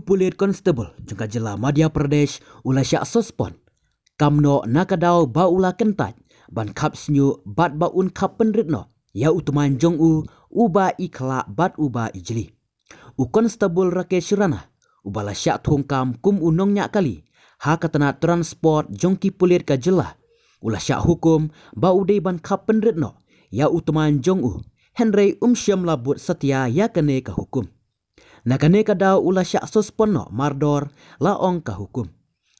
Pulit Constable jengka jela Madhya Pradesh ula syak sospon. Kamno nakadau ba ula kentaj ban kap snyu bat ba un kap penritno ya utuman jong uba ikla bat uba ijli. U Constable Rakesh Rana ubala syak thongkam kum unong nyak kali ha katana transport jongki pulit ka jela ula syak hukum ba udai ban kap penritno ya utuman jong Henry Umsyam labut setia ya kene ka hukum. Nakane ka daw ula syak sospono mardor laong ka hukum.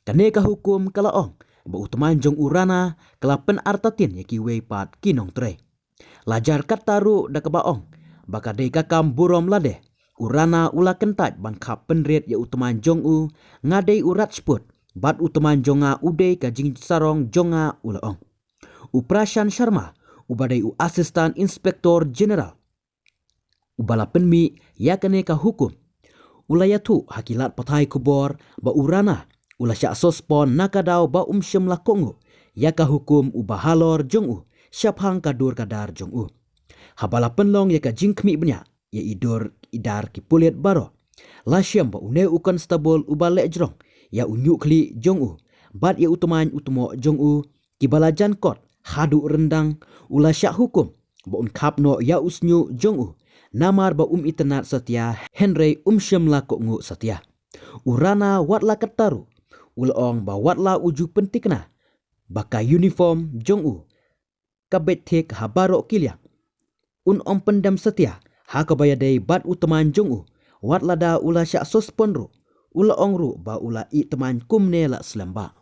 Kane ka hukum kalaong ba utuman jong urana kala pen artatin ya kiwe pat kinong tre. Lajar kataru da kabaong baka dei kakam burom lade urana ula kentaj ban kap penrit ya utuman jong ngadei urat sput bat utuman jonga udei ka jing sarong jonga ulaong. Uprashan Sharma ubadai asistan inspektor general ubala penmi ya kene ka hukum. Ulayatu hakilat patai kubor ba urana ula syak sospon nakadau ba umsyam lakongu ya ka hukum ubahalor jongu syapang kadur kadar jongu. Habala penlong ya ka jingkmi benya ya idar ki pulit baro. Lasyam ba une u constable ubale jrong ya unyu kli jongu bat ya utuman utumo jongu kibala jankot hadu rendang ula syak hukum ba unkap no ya usnyu jongu namar ba itenat setia Henry Umsyam lakongu setia. Urana watla kataru ulong ba watla uju pentikna baka uniform jongu kabetek habaro kilia un om pendam setia ha kabayadai bat uteman jongu watla da ula syak sosponru ula ongru ba ula i teman kumne la selamba.